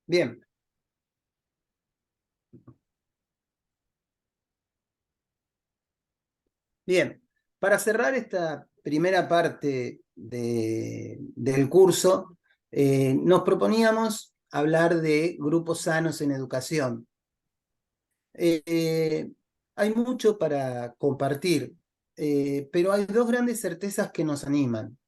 Bien, bien. Para cerrar esta primera parte del curso, nos proponíamos hablar de grupos sanos en educación. Eh, Hay mucho para compartir, pero hay dos grandes certezas que nos animan.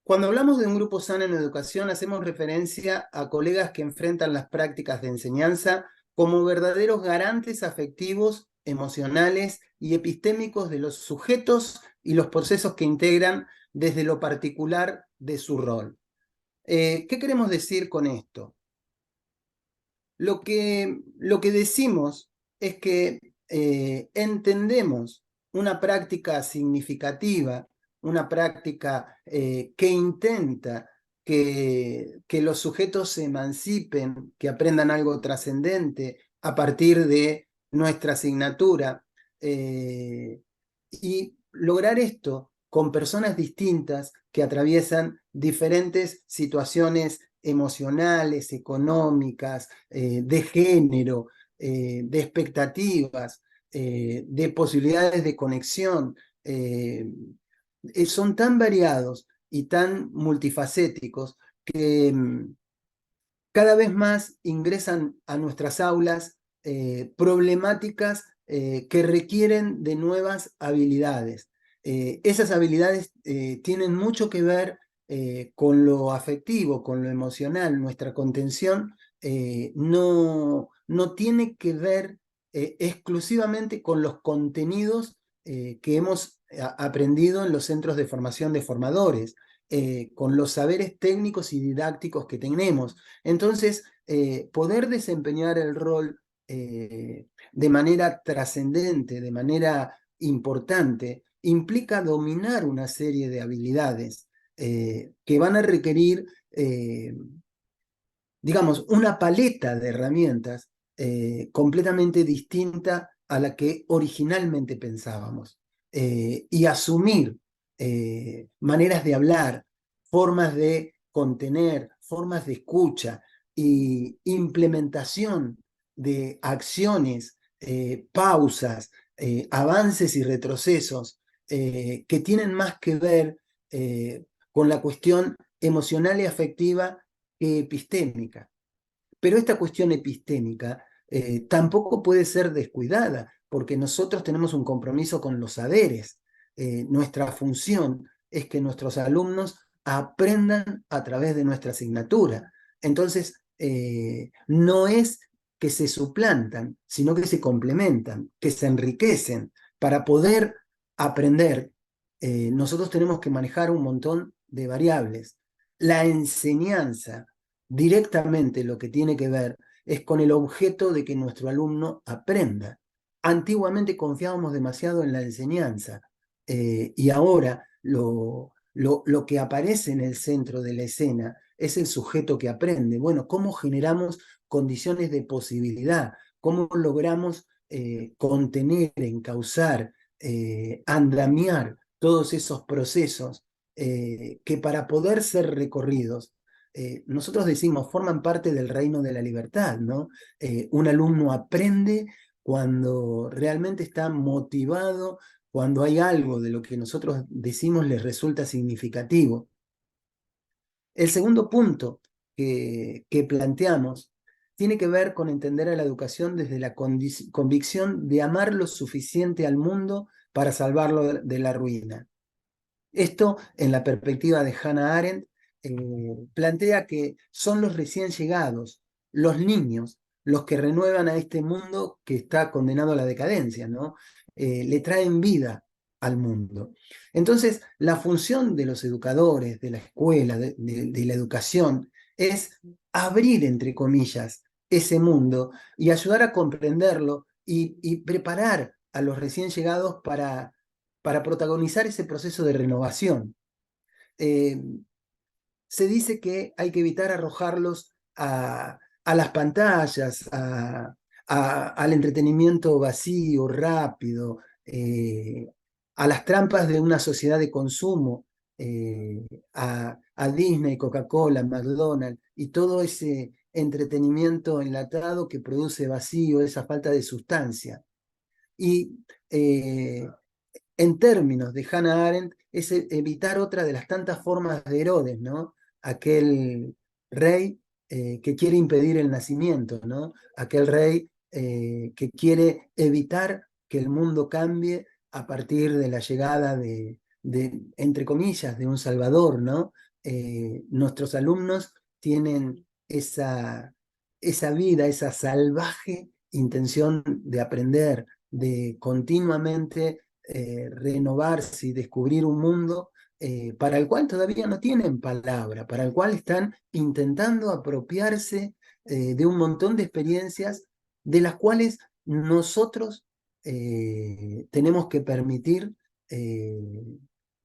Cuando hablamos de un grupo sano en educación, hacemos referencia a colegas que enfrentan las prácticas de enseñanza como verdaderos garantes afectivos, emocionales y epistémicos de los sujetos y los procesos que integran desde lo particular de su rol. ¿Qué queremos decir con esto? Lo que decimos es que entendemos una práctica significativa, una práctica que intenta que los sujetos se emancipen, que aprendan algo trascendente a partir de nuestra asignatura. Y lograr esto con personas distintas que atraviesan diferentes situaciones emocionales, económicas, de género, de expectativas, de posibilidades de conexión. Son tan variados y tan multifacéticos que cada vez más ingresan a nuestras aulas problemáticas que requieren de nuevas habilidades. Esas habilidades tienen mucho que ver con lo afectivo, con lo emocional. Nuestra contención no tiene que ver exclusivamente con los contenidos que hemos aprendido en los centros de formación de formadores, con los saberes técnicos y didácticos que tenemos. Entonces, poder desempeñar el rol de manera trascendente, de manera importante, implica dominar una serie de habilidades que van a requerir, digamos, una paleta de herramientas completamente distinta a la que originalmente pensábamos. Y asumir maneras de hablar, formas de contener, formas de escucha y implementación de acciones, pausas, avances y retrocesos que tienen más que ver con la cuestión emocional y afectiva que epistémica. Pero esta cuestión epistémica tampoco puede ser descuidada, porque nosotros tenemos un compromiso con los saberes. Nuestra función es que nuestros alumnos aprendan a través de nuestra asignatura. Entonces, no es que se suplantan, sino que se complementan, que se enriquecen. Para poder aprender, nosotros tenemos que manejar un montón de variables. La enseñanza directamente lo que tiene que ver es con el objeto de que nuestro alumno aprenda. Antiguamente confiábamos demasiado en la enseñanza y ahora lo que aparece en el centro de la escena es el sujeto que aprende. Bueno, ¿cómo generamos condiciones de posibilidad? ¿Cómo logramos contener, encauzar, andamiar todos esos procesos que para poder ser recorridos nosotros decimos, forman parte del reino de la libertad, ¿no? Un alumno aprende cuando realmente está motivado, cuando hay algo de lo que nosotros decimos les resulta significativo. El segundo punto que planteamos tiene que ver con entender a la educación desde la convicción de amar lo suficiente al mundo para salvarlo de la ruina. Esto, en la perspectiva de Hannah Arendt, plantea que son los recién llegados, los niños, los que renuevan a este mundo que está condenado a la decadencia, ¿no? Le traen vida al mundo. Entonces, la función de los educadores, de la escuela, de la educación, es abrir, entre comillas, ese mundo y ayudar a comprenderlo y preparar a los recién llegados para protagonizar ese proceso de renovación. Eh, Se dice que hay que evitar arrojarlos a las pantallas, al entretenimiento vacío, rápido, a las trampas de una sociedad de consumo, a Disney, Coca-Cola, McDonald's y todo ese entretenimiento enlatado que produce vacío, esa falta de sustancia. Y en términos de Hannah Arendt, es evitar otra de las tantas formas de Herodes, ¿no? Aquel rey que quiere impedir el nacimiento, ¿no? Aquel rey que quiere evitar que el mundo cambie a partir de la llegada entre comillas, de un Salvador, ¿no? Nuestros alumnos tienen esa vida, esa salvaje intención de aprender, de continuamente renovarse y descubrir un mundo para el cual todavía no tienen palabra, para el cual están intentando apropiarse de un montón de experiencias de las cuales nosotros tenemos que permitir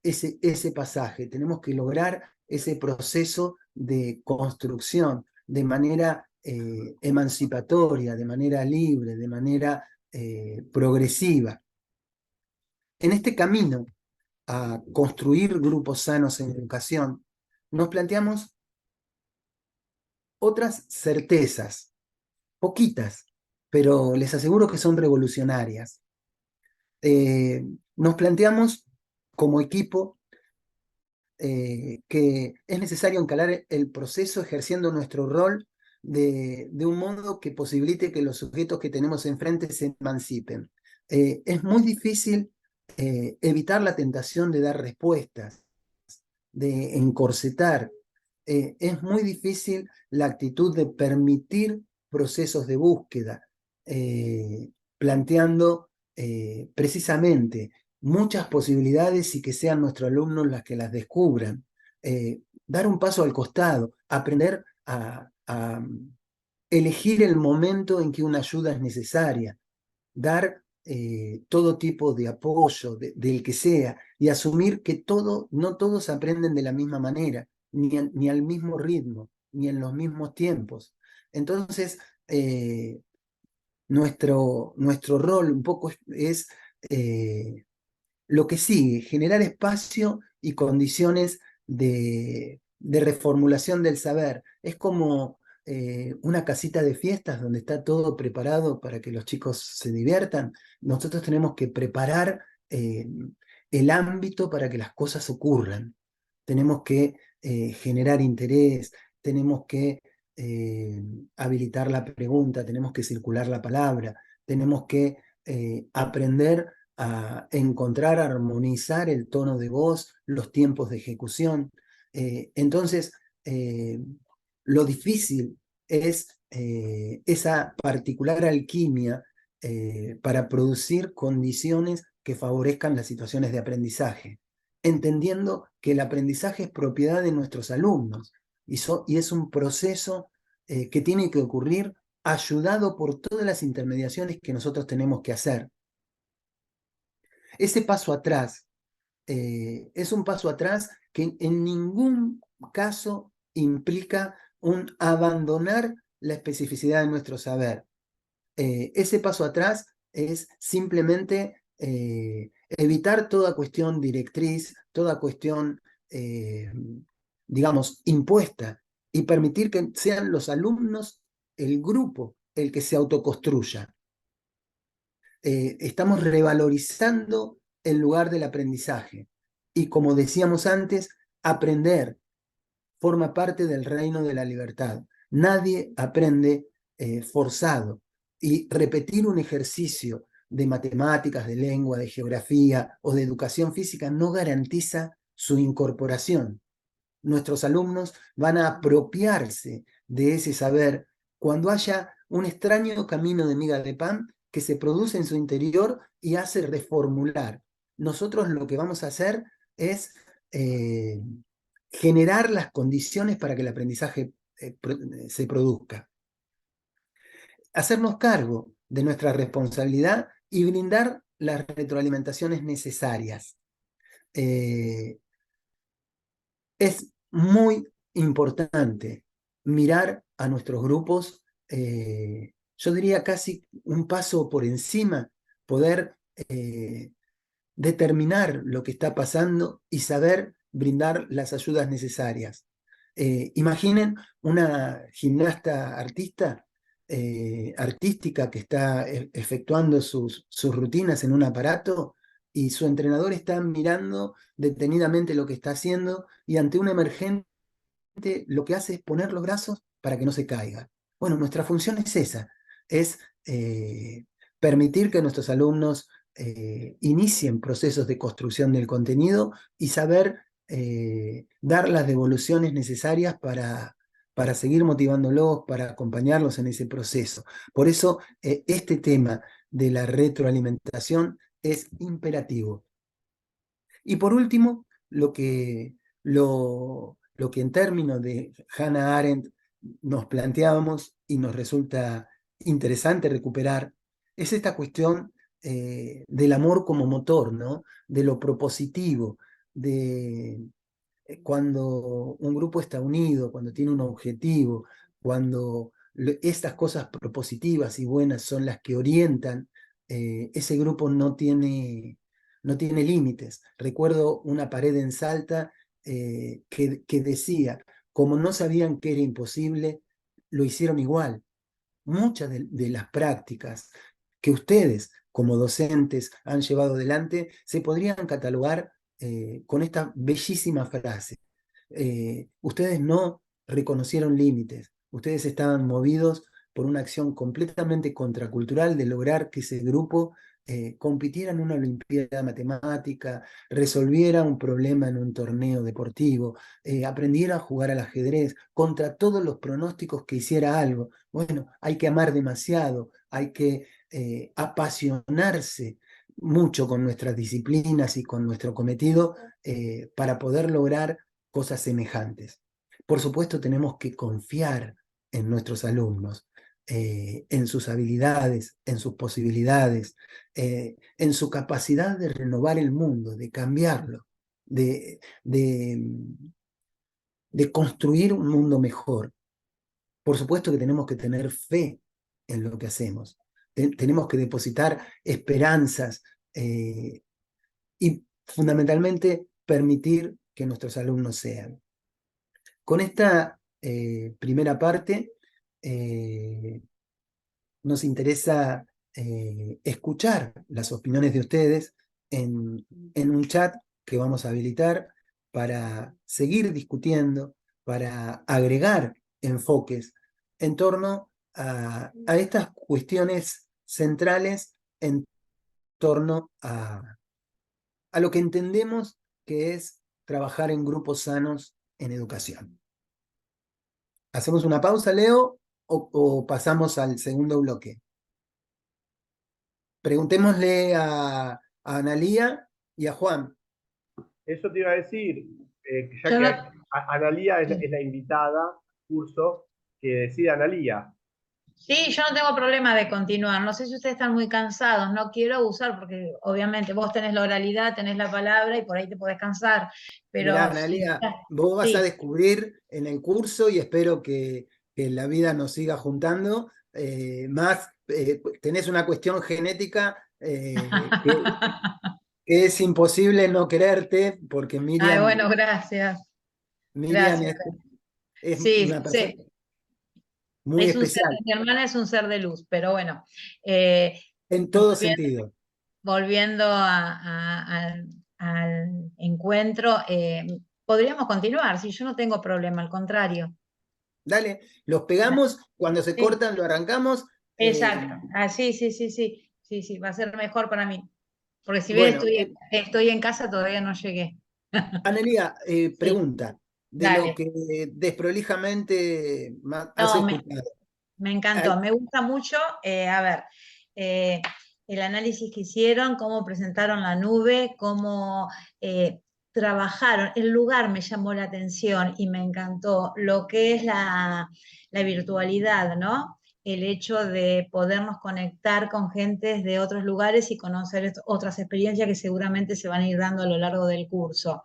ese pasaje, tenemos que lograr ese proceso de construcción de manera emancipatoria, de manera libre, de manera progresiva. En este camino a construir grupos sanos en educación, nos planteamos otras certezas, poquitas, pero les aseguro que son revolucionarias. Nos planteamos como equipo que es necesario encarar el proceso ejerciendo nuestro rol de un modo que posibilite que los sujetos que tenemos enfrente se emancipen. Es muy difícil evitar la tentación de dar respuestas, de encorsetar. Es muy difícil la actitud de permitir procesos de búsqueda, planteando precisamente muchas posibilidades y que sean nuestros alumnos las que las descubran. Dar un paso al costado, aprender a elegir el momento en que una ayuda es necesaria, dar todo tipo de apoyo, del que sea, y asumir que no todos aprenden de la misma manera, ni al mismo ritmo, ni en los mismos tiempos. Entonces, nuestro rol un poco es lo que sigue, generar espacio y condiciones de reformulación del saber. Es como una casita de fiestas donde está todo preparado para que los chicos se diviertan. Nosotros tenemos que preparar el ámbito para que las cosas ocurran. Tenemos que generar interés, tenemos que habilitar la pregunta, tenemos que circular la palabra, tenemos que aprender a encontrar, armonizar el tono de voz, los tiempos de ejecución. Entonces, lo difícil es esa particular alquimia para producir condiciones que favorezcan las situaciones de aprendizaje, entendiendo que el aprendizaje es propiedad de nuestros alumnos y es un proceso que tiene que ocurrir ayudado por todas las intermediaciones que nosotros tenemos que hacer. Ese paso atrás es un paso atrás que en ningún caso implica un abandonar la especificidad de nuestro saber. Ese paso atrás es simplemente evitar toda cuestión directriz, toda cuestión, digamos, impuesta y permitir que sean los alumnos, el grupo, el que se autoconstruya. Estamos revalorizando el lugar del aprendizaje. Y como decíamos antes, aprender forma parte del reino de la libertad. Nadie aprende forzado. Y repetir un ejercicio de matemáticas, de lengua, de geografía o de educación física no garantiza su incorporación. Nuestros alumnos van a apropiarse de ese saber cuando haya un extraño camino de miga de pan que se produce en su interior y hace reformular. Nosotros lo que vamos a hacer es generar las condiciones para que el aprendizaje se produzca. Hacernos cargo de nuestra responsabilidad y brindar las retroalimentaciones necesarias. Es muy importante mirar a nuestros grupos, yo diría casi un paso por encima, poder determinar lo que está pasando y saber brindar las ayudas necesarias. Imaginen una gimnasta artística que está efectuando sus rutinas en un aparato y su entrenador está mirando detenidamente lo que está haciendo y ante un emergente lo que hace es poner los brazos para que no se caiga. Bueno, nuestra función es esa, es permitir que nuestros alumnos inicien procesos de construcción del contenido y saber dar las devoluciones necesarias para seguir motivándolos, para acompañarlos en ese proceso. Por eso, este tema de la retroalimentación es imperativo. Y por último, lo que en términos de Hannah Arendt nos planteábamos y nos resulta interesante recuperar es esta cuestión del amor como motor, ¿no? De lo propositivo, de cuando un grupo está unido, cuando tiene un objetivo, cuando estas cosas propositivas y buenas son las que orientan, ese grupo no tiene límites. Recuerdo una pared en Salta que decía, como no sabían que era imposible, lo hicieron igual. Muchas de las prácticas que ustedes como docentes han llevado adelante se podrían catalogar con esta bellísima frase. Ustedes no reconocieron límites, ustedes estaban movidos por una acción completamente contracultural de lograr que ese grupo compitiera en una olimpiada matemática, resolviera un problema en un torneo deportivo, aprendiera a jugar al ajedrez contra todos los pronósticos que hiciera algo. Bueno, hay que amar demasiado, hay que apasionarse mucho con nuestras disciplinas y con nuestro cometido para poder lograr cosas semejantes. Por supuesto, tenemos que confiar en nuestros alumnos, en sus habilidades, en sus posibilidades, en su capacidad de renovar el mundo, de cambiarlo, de, de, de construir un mundo mejor. Por supuesto que tenemos que tener fe en lo que hacemos. Tenemos que depositar esperanzas y fundamentalmente permitir que nuestros alumnos sean. Con esta primera parte nos interesa escuchar las opiniones de ustedes en un chat que vamos a habilitar para seguir discutiendo, para agregar enfoques en torno a estas cuestiones centrales en torno a lo que entendemos que es trabajar en grupos sanos en educación. ¿Hacemos una pausa, Leo, o pasamos al segundo bloque? Preguntémosle a Analía y a Juan. Eso te iba a decir, ya Yo que no, Analía es la invitada, curso, que decide Analía. sí, yo no tengo problema de continuar. No sé si ustedes están muy cansados. No quiero abusar porque obviamente vos tenés la oralidad, tenés la palabra y por ahí te podés cansar. Mirá, Pero sí, Analía, vos vas a sí. descubrir en el curso y espero que la vida nos siga juntando. Tenés una cuestión genética que es imposible no quererte porque Ay, Miriam, bueno, gracias. Miriam Gracias. es Sí, una persona sí. muy Es un ser, especial mi hermana es un ser de luz, pero bueno. eh, en todo volviendo, sentido. volviendo al encuentro, podríamos continuar, si yo no tengo problema, al contrario. Dale, los pegamos, cuando se Sí, cortan lo arrancamos. exacto. Ah, sí, sí, sí, sí. Sí, sí, va a ser mejor para mí. Porque si bien Bueno, estoy en casa, todavía no llegué. Anelia, Sí, pregunta, de lo dale. que desprolijamente has No, escuchado. me encantó. Al- Me gusta mucho, a ver, eh, el análisis que hicieron, cómo presentaron la nube, cómo trabajaron. El lugar me llamó la atención y me encantó. Lo que es la virtualidad, ¿no? El hecho de podernos conectar con gentes de otros lugares y conocer otras experiencias que seguramente se van a ir dando a lo largo del curso.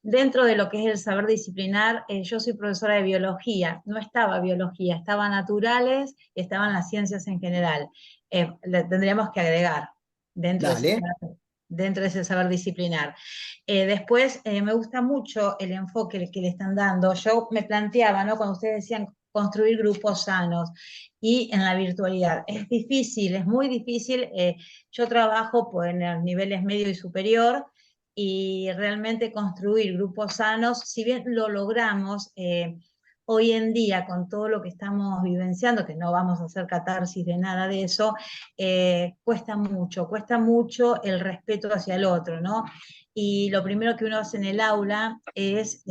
Dentro de lo que es el saber disciplinar, yo soy profesora de biología, no estaba biología, estaba naturales y estaban las ciencias en general. Le tendríamos que agregar dentro de ese Dale, saber. dentro de ese saber disciplinar. Después, me gusta mucho el enfoque que le están dando. Yo me planteaba, ¿no? Cuando ustedes decían construir grupos sanos y en la virtualidad. Es difícil, es muy difícil. Yo trabajo pues, en los niveles medio y superior y realmente construir grupos sanos, si bien lo logramos, hoy en día con todo lo que estamos vivenciando, que no vamos a hacer catarsis de nada de eso, cuesta mucho el respeto hacia el otro, ¿no? Y lo primero que uno hace en el aula es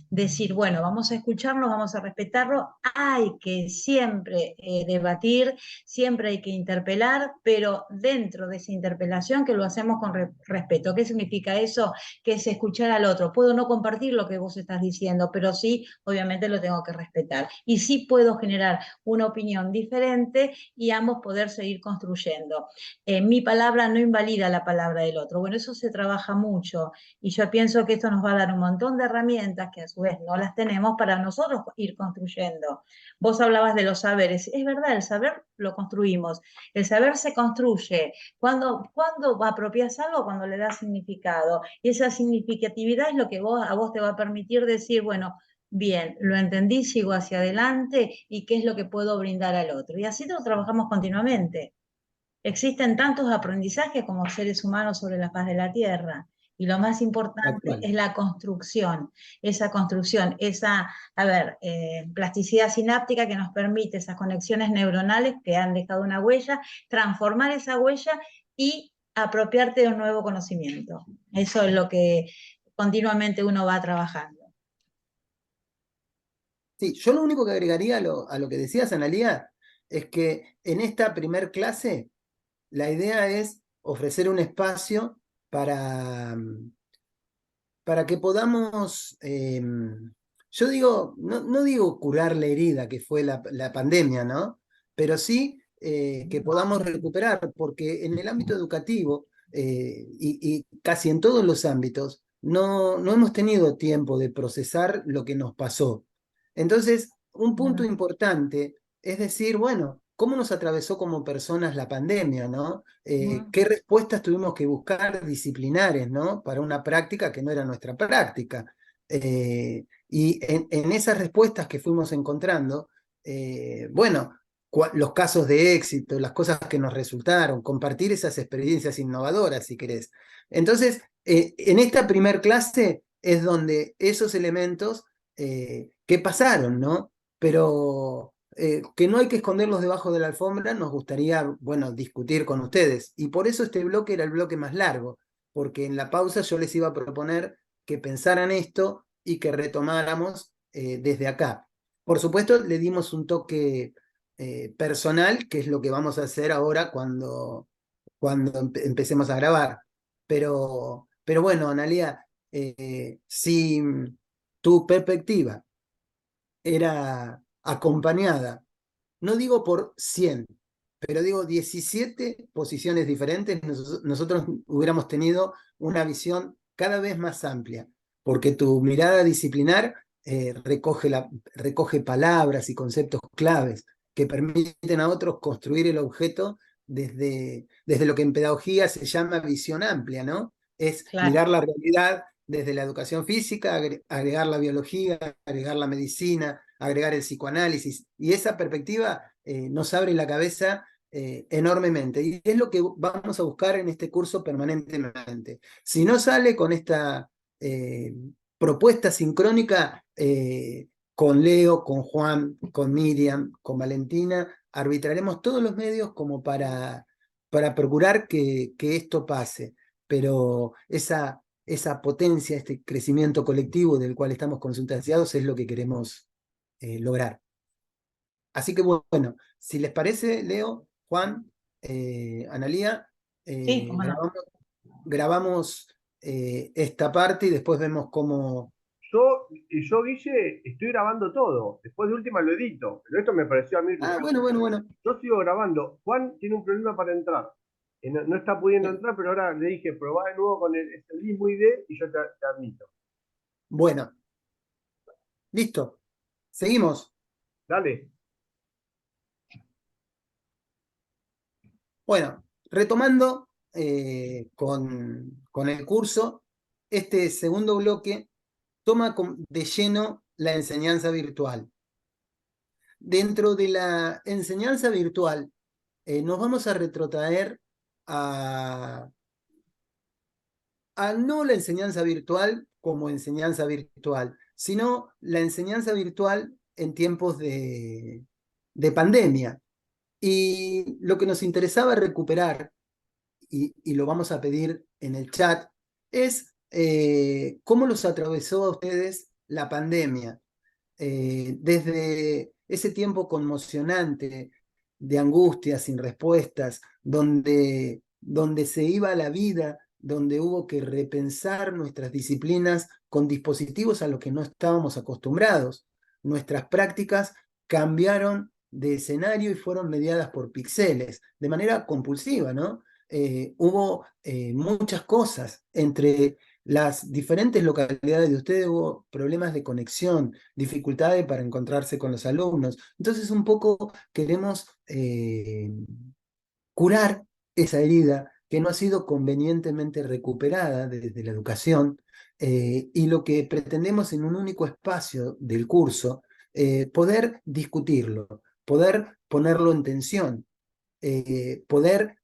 decir, bueno, vamos a escucharlo, vamos a respetarlo, hay que siempre debatir, siempre hay que interpelar, pero dentro de esa interpelación que lo hacemos con respeto. ¿Qué significa eso? Que es escuchar al otro. Puedo no compartir lo que vos estás diciendo, pero sí, obviamente lo tengo que respetar. Y sí puedo generar una opinión diferente y ambos poder seguir construyendo. Mi palabra no invalida la palabra del otro. Bueno, eso se trabaja mucho y yo pienso que esto nos va a dar un montón de herramientas que a su vez no las tenemos para nosotros ir construyendo. Vos hablabas de los saberes. Es verdad, el saber lo construimos. El saber se construye. Cuando apropias algo, cuando le das significado. Y esa significatividad es lo que a vos te va a permitir decir, bueno, bien, lo entendí, sigo hacia adelante y qué es lo que puedo brindar al otro. Y así lo trabajamos continuamente. Existen tantos aprendizajes como seres humanos sobre la faz de la Tierra. Y lo más importante Actual. es la construcción, a ver, plasticidad sináptica que nos permite esas conexiones neuronales que han dejado una huella, transformar esa huella y apropiarte de un nuevo conocimiento. Eso es lo que continuamente uno va trabajando. Sí, yo lo único que agregaría a lo que decías, Analía, es que en esta primer clase la idea es ofrecer un espacio para que podamos, yo digo, no digo curar la herida que fue la pandemia, ¿no? Pero sí que podamos recuperar, porque en el ámbito educativo y casi en todos los ámbitos, no hemos tenido tiempo de procesar lo que nos pasó. Entonces, un punto importante es decir, bueno, ¿cómo nos atravesó como personas la pandemia, ¿no? ¿Qué respuestas tuvimos que buscar disciplinares, ¿no? Para una práctica que no era nuestra práctica. Y en esas respuestas que fuimos encontrando, bueno, los casos de éxito, las cosas que nos resultaron, compartir esas experiencias innovadoras, si querés. Entonces, en esta primer clase es donde esos elementos que pasaron, ¿no? Pero que no hay que esconderlos debajo de la alfombra, nos gustaría, bueno, discutir con ustedes. Y por eso este bloque era el bloque más largo, porque en la pausa yo les iba a proponer que pensaran esto y que retomáramos desde acá. Por supuesto, le dimos un toque personal, que es lo que vamos a hacer ahora cuando empecemos a grabar. Pero bueno, Analia, si tu perspectiva era acompañada, no digo por 100, pero digo 17 posiciones diferentes, nosotros hubiéramos tenido una visión cada vez más amplia, porque tu mirada disciplinar recoge palabras y conceptos claves que permiten a otros construir el objeto desde lo que en pedagogía se llama visión amplia, ¿no? Es Claro. mirar la realidad desde la educación física, agregar la biología, agregar la medicina, agregar el psicoanálisis, y esa perspectiva nos abre la cabeza enormemente, y es lo que vamos a buscar en este curso permanentemente. Si no sale con esta propuesta sincrónica, con Leo, con Juan, con Miriam, con Valentina, arbitraremos todos los medios como para procurar que esto pase, pero esa potencia, este crecimiento colectivo del cual estamos consustanciados es lo que queremos lograr. Así que bueno, si les parece, Leo, Juan, Analía, Sí, cómo no. grabamos esta parte y después vemos cómo... Yo, Guille, estoy grabando todo. Después de última lo edito. Pero esto me pareció a mí Ah, raro. bueno. Yo sigo grabando. Juan tiene un problema para entrar. No está pudiendo entrar, pero ahora le dije, probá de nuevo con el mismo ID y yo te admito. Bueno, listo. Seguimos. Dale. Bueno, retomando con el curso, este segundo bloque toma de lleno la enseñanza virtual. Dentro de la enseñanza virtual, nos vamos a retrotraer a no la enseñanza virtual como enseñanza virtual, sino la enseñanza virtual en tiempos de pandemia. Y lo que nos interesaba recuperar, y lo vamos a pedir en el chat, es cómo los atravesó a ustedes la pandemia. Desde ese tiempo conmocionante de angustia sin respuestas, donde se iba la vida, donde hubo que repensar nuestras disciplinas con dispositivos a los que no estábamos acostumbrados. Nuestras prácticas cambiaron de escenario y fueron mediadas por píxeles, de manera compulsiva, ¿no? Hubo muchas cosas entre las diferentes localidades de ustedes, hubo problemas de conexión, dificultades para encontrarse con los alumnos. Entonces, un poco queremos curar esa herida que no ha sido convenientemente recuperada desde la educación, y lo que pretendemos en un único espacio del curso, poder discutirlo, poder ponerlo en tensión, poder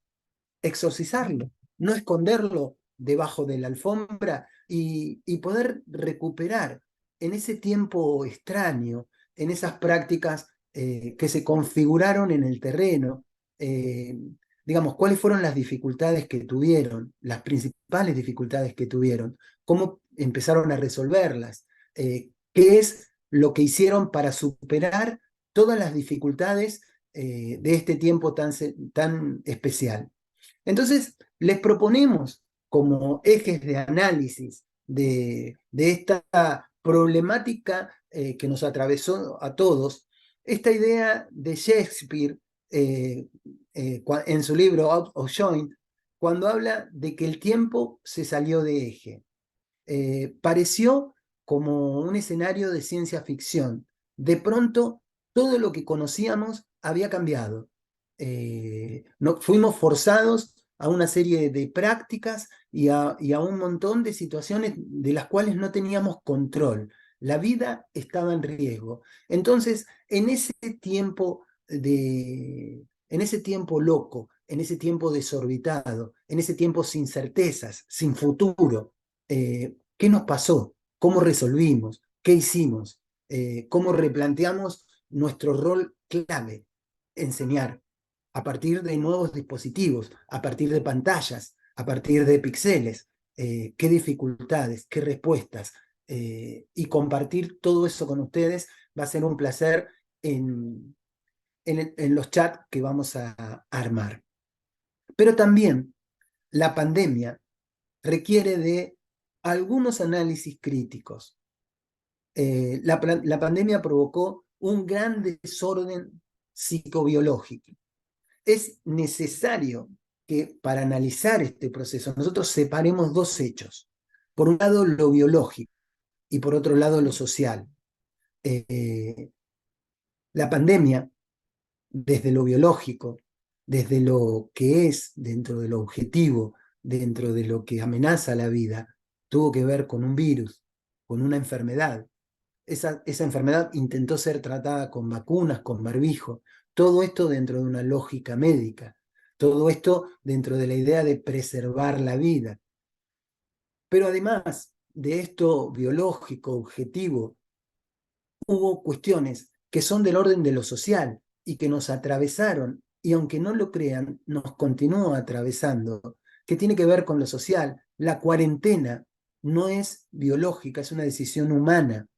exorcizarlo, no esconderlo debajo de la alfombra y poder recuperar en ese tiempo extraño, en esas prácticas que se configuraron en el terreno, eh, digamos, cuáles fueron las dificultades que tuvieron, las principales dificultades que tuvieron, cómo empezaron a resolverlas, qué es lo que hicieron para superar todas las dificultades de este tiempo tan especial. Entonces, les proponemos como ejes de análisis de esta problemática que nos atravesó a todos, esta idea de Shakespeare en su libro Out of Joint, cuando habla de que el tiempo se salió de eje. Pareció como un escenario de ciencia ficción. De pronto, todo lo que conocíamos había cambiado. Fuimos forzados a una serie de prácticas y a un montón de situaciones de las cuales no teníamos control. La vida estaba en riesgo. Entonces, en ese tiempo loco, en ese tiempo desorbitado, en ese tiempo sin certezas, sin futuro, ¿qué nos pasó? ¿Cómo resolvimos? ¿Qué hicimos? ¿Cómo replanteamos nuestro rol clave? Enseñar a partir de nuevos dispositivos, a partir de pantallas, a partir de píxeles, qué dificultades, qué respuestas, y compartir todo eso con ustedes va a ser un placer en los chats que vamos a armar. Pero también la pandemia requiere de algunos análisis críticos. La pandemia provocó un gran desorden psicobiológico. Es necesario que para analizar este proceso nosotros separemos dos hechos. Por un lado, lo biológico y por otro lado, lo social. La pandemia, desde lo biológico, desde lo que es dentro de lo objetivo, dentro de lo que amenaza la vida, tuvo que ver con un virus, con una enfermedad. Esa enfermedad intentó ser tratada con vacunas, con barbijo, todo esto dentro de una lógica médica, todo esto dentro de la idea de preservar la vida. Pero además de esto biológico, objetivo, hubo cuestiones que son del orden de lo social y que nos atravesaron, y aunque no lo crean, nos continúa atravesando, que tiene que ver con lo social. La cuarentena no es biológica, es una decisión humana.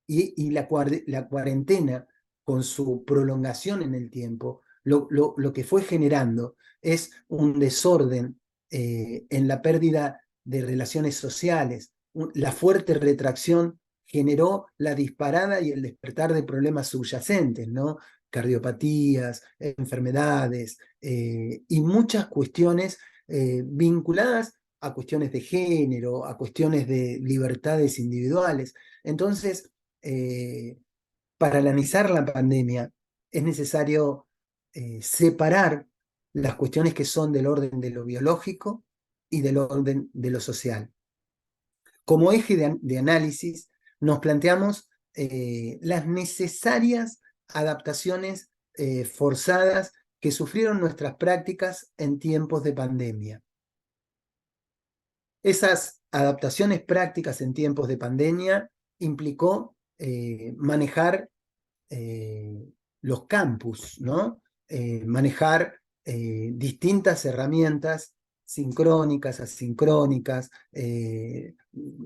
Y la cuarentena, con su prolongación en el tiempo, lo que fue generando es un desorden en la pérdida de relaciones sociales. La fuerte retracción generó la disparada y el despertar de problemas subyacentes, ¿no? Cardiopatías, enfermedades y muchas cuestiones vinculadas a cuestiones de género, a cuestiones de libertades individuales. Entonces, para analizar la pandemia es necesario separar las cuestiones que son del orden de lo biológico y del orden de lo social. Como eje de análisis, nos planteamos las necesarias adaptaciones forzadas que sufrieron nuestras prácticas en tiempos de pandemia. Esas adaptaciones prácticas en tiempos de pandemia implicó manejar los campus, ¿no? Manejar distintas herramientas sincrónicas, asincrónicas,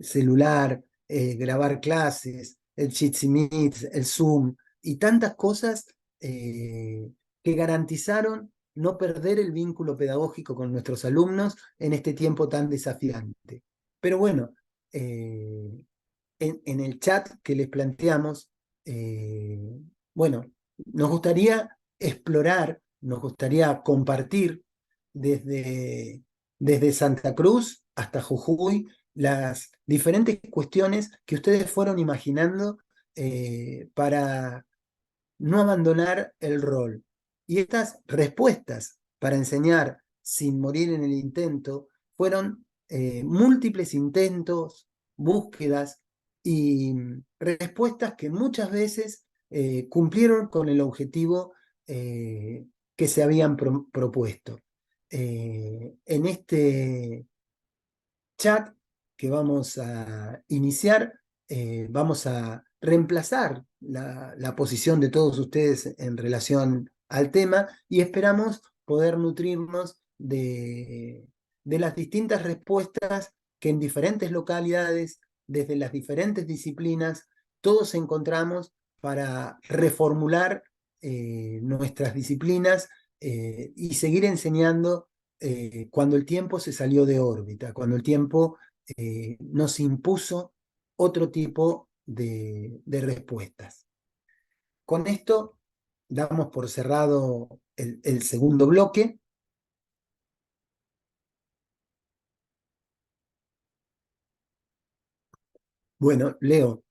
celular, grabar clases, el Jitsi Meet, el Zoom, y tantas cosas que garantizaron no perder el vínculo pedagógico con nuestros alumnos en este tiempo tan desafiante. Pero bueno, en el chat que les planteamos, bueno, nos gustaría explorar, nos gustaría compartir desde Santa Cruz hasta Jujuy las diferentes cuestiones que ustedes fueron imaginando para no abandonar el rol. Y estas respuestas para enseñar sin morir en el intento fueron múltiples intentos, búsquedas y respuestas que muchas veces cumplieron con el objetivo que se habían propuesto. En este chat que vamos a iniciar, vamos a reemplazar la posición de todos ustedes en relación al tema y esperamos poder nutrirnos de las distintas respuestas que en diferentes localidades, desde las diferentes disciplinas, todos encontramos para reformular nuestras disciplinas y seguir enseñando cuando el tiempo se salió de órbita, cuando el tiempo nos impuso otro tipo de respuestas. Con esto damos por cerrado el segundo bloque. Bueno, Leo,